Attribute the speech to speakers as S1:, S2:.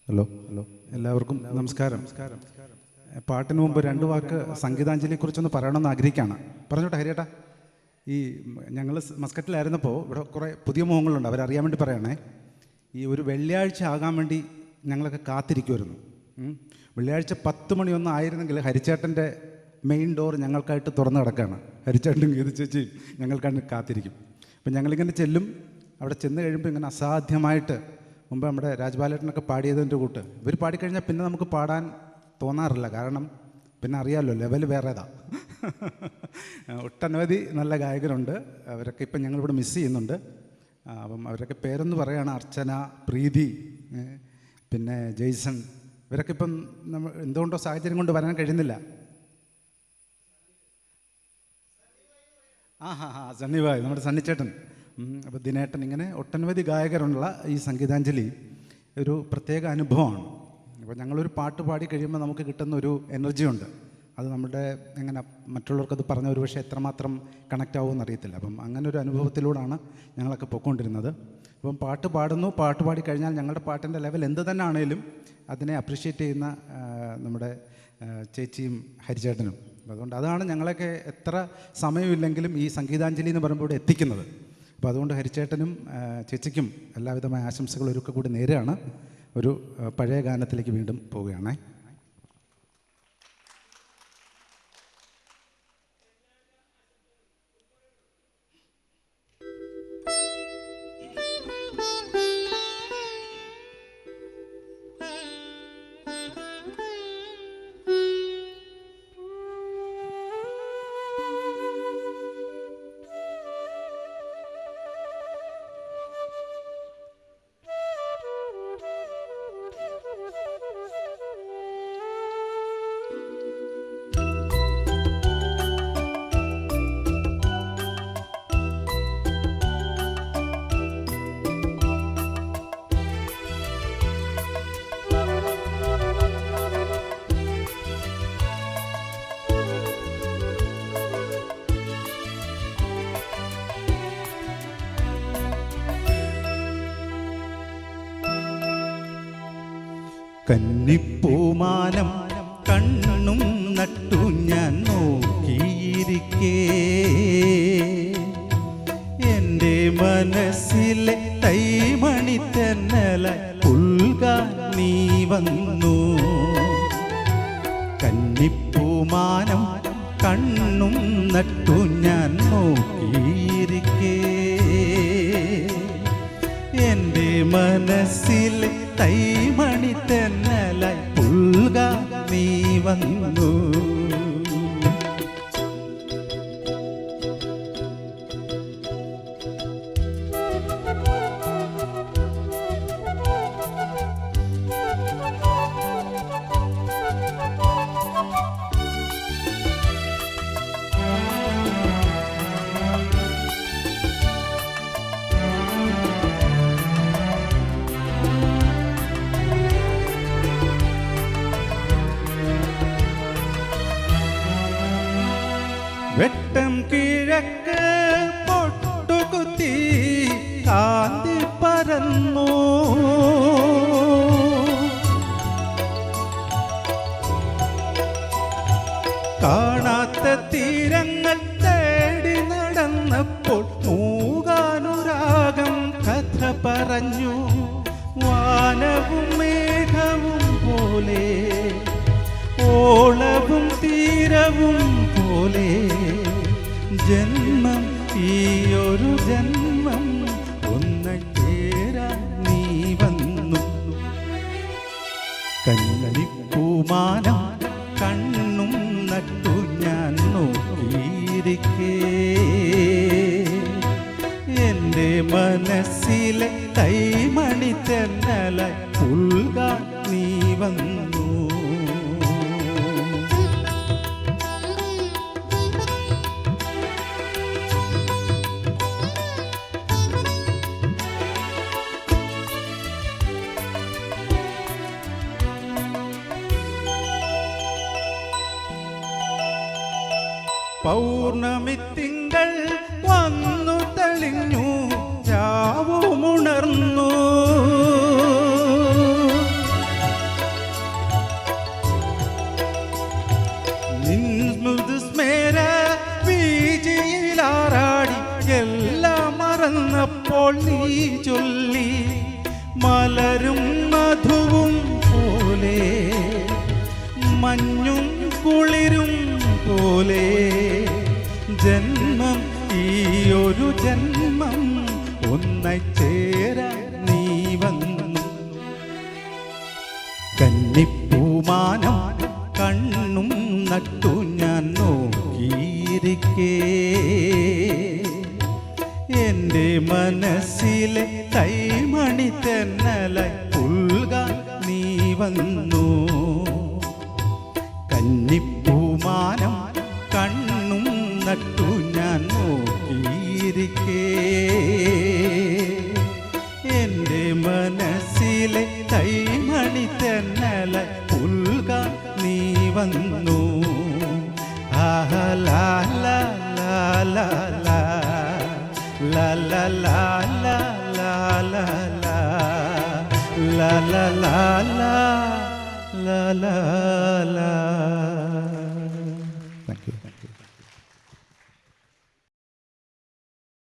S1: Hello എല്ലാവർക്കും നമസ്കാരം. പാട്ടിന് മുമ്പ് രണ്ട് വാക്ക് സംഗീതാഞ്ജലിയെക്കുറിച്ചൊന്ന് പറയണമെന്ന് ആഗ്രഹിക്കുകയാണ്. പറഞ്ഞോട്ടെ ഹരിയേട്ടാ. ഈ ഞങ്ങൾ മസ്കറ്റിലായിരുന്നപ്പോൾ ഇവിടെ കുറേ പുതിയ മുഖങ്ങളുണ്ട്, അവരറിയാൻ വേണ്ടി പറയണേ. ഈ ഒരു വെള്ളിയാഴ്ച ആകാൻ വേണ്ടി ഞങ്ങളൊക്കെ കാത്തിരിക്കുമായിരുന്നു. വെള്ളിയാഴ്ച 10 മണിയൊന്നും ആയിരുന്നെങ്കിൽ ഹരിച്ചേട്ടൻ്റെ മെയിൻ ഡോർ ഞങ്ങൾക്കായിട്ട് തുറന്നു കിടക്കുകയാണ്. ഹരിച്ചേട്ടനും ഗീത ചേച്ചിയും ഞങ്ങൾക്കായിട്ട് കാത്തിരിക്കും. അപ്പം ഞങ്ങളിങ്ങനെ ചെല്ലും. അവിടെ ചെന്ന് കഴിയുമ്പോൾ ഇങ്ങനെ അസാധ്യമായിട്ട്, മുമ്പ് നമ്മുടെ രാജ്ബാലേട്ടനൊക്കെ പാടിയതിൻ്റെ കൂട്ട് ഇവർ പാടിക്കഴിഞ്ഞാൽ പിന്നെ നമുക്ക് പാടാൻ തോന്നാറില്ല. കാരണം പിന്നെ അറിയാമല്ലോ, ലെവൽ വേറേതാ. ഒട്ടനവധി നല്ല ഗായകരുണ്ട്. അവരൊക്കെ ഇപ്പം ഞങ്ങളിവിടെ മിസ് ചെയ്യുന്നുണ്ട്. അപ്പം അവരൊക്കെ പേരൊന്ന് പറയുകയാണ്: അർച്ചന, പ്രീതി, പിന്നെ ജെയ്സൺ. ഇവരൊക്കെ ഇപ്പം നമ്മൾ എന്തുകൊണ്ടോ സാഹചര്യം കൊണ്ട് വരാൻ കഴിയുന്നില്ല. സണ്ണിഭായ്, നമ്മുടെ സണ്ണിച്ചേട്ടൻ, അപ്പോൾ ദിനേട്ടൻ, ഇങ്ങനെ ഒട്ടനവധി ഗായകരുള്ള ഈ സംഗീതാഞ്ജലി ഒരു പ്രത്യേക അനുഭവമാണ്. അപ്പോൾ ഞങ്ങളൊരു പാട്ട് പാടി കഴിയുമ്പോൾ നമുക്ക് കിട്ടുന്ന ഒരു എനർജി ഉണ്ട്. അത് നമ്മുടെ എങ്ങനെ മറ്റുള്ളവർക്കത് പറഞ്ഞ ഒരു പക്ഷേ എത്രമാത്രം കണക്റ്റ് ആവുമെന്ന് അറിയത്തില്ല. അപ്പം അങ്ങനെ ഒരു അനുഭവത്തിലൂടെയാണ് ഞങ്ങളൊക്കെ പൊയ്ക്കൊണ്ടിരുന്നത്. അപ്പം പാട്ട് പാടുന്നു, പാട്ട് പാടിക്കഴിഞ്ഞാൽ ഞങ്ങളുടെ പാട്ടിൻ്റെ ലെവൽ എന്ത് തന്നെ ആണേലും അതിനെ അപ്രീഷിയേറ്റ് ചെയ്യുന്ന നമ്മുടെ ചേച്ചിയും ഹരിച്ചേട്ടനും. അതുകൊണ്ട് അതാണ് ഞങ്ങളൊക്കെ എത്ര സമയമില്ലെങ്കിലും ഈ സംഗീതാഞ്ജലി എന്ന് പറയുമ്പോൾ ഇവിടെ എത്തിക്കുന്നത്. അപ്പോൾ അതുകൊണ്ട് ഹരിച്ചേട്ടനും ചേച്ചിക്കും എല്ലാവിധമായ ആശംസകൾ ഒരുക്കെ കൂടി നേരെയാണ്. ഒരു പഴയ ഗാനത്തിലേക്ക് വീണ്ടും പോവുകയാണേ. കന്നിപ്പൂമാനം കണ്ണും നട്ടു ഞാൻ നോക്കിയിരിക്കേ, എൻ്റെ മനസ്സിലെ തൈമണി തെന്നലായി പുൽകാൻ നീ വന്നു. കന്നിപ്പൂമാനം കണ്ണും നട്ടു ഞാൻ നോക്കിയിരിക്കേ, എൻ്റെ മനസ്സിലെ തൈമണി തെന്നലായി പുൽകാൻ നീ വന്നു. വെട്ടം കിഴക്ക് പൊട്ടുകുത്തി കാന്തി പരന്നു, കാണാത്ത തീരങ്ങൾ തേടി നടന്നപ്പോൾ മൂകാനുരാഗം കഥ പറഞ്ഞു. വാനവും മേഘവും പോലെ, ഓളവും തീരവും പോലെ, ജന്മം ഈയൊരു ജന്മം ഒന്നായി ചേരാൻ നീ വന്നു. കന്നിപ്പൂമാനം കണ്ണും നട്ടു ഞാൻ നോക്കിയിരിക്കേ, എൻ്റെ മനസ്സിലെ തൈമണി തെന്നലായി പുൽകാൻ നീ വന്നു. പൗർണമി തിങ്കൾ വന്നു തെളിഞ്ഞു, രാവുമുണർന്നു, മധുവും പോലെ മഞ്ഞും കുളിരും പോലെ ജന്മം ഈയൊരു ജന്മം ഒന്നായി ചേരാൻ നീ വന്നു. കന്നിപ്പൂമാനം കണ്ണും നട്ടു ഞാൻ നോക്കിയിരിക്കേ എൻ്റെ മനസ്സിലെ കൈമണി തെന്നലായി പുൽകാൻ നീ വന്നു. കന്നിപ്പൂമാനം കണ്ണും നട്ടു ഞാൻ നോക്കിയിരിക്കേ എൻ്റെ മനസ്സിലെ കൈമണി തെന്നലായി പുൽകാൻ നീ വന്നു. ആഹ ലാ ലാ ലാ ലാ ലാ ലാ ലാ ലാ ലാ ലാ ലാ ലാ ലാ ലാ ലാ ലാ ലാ.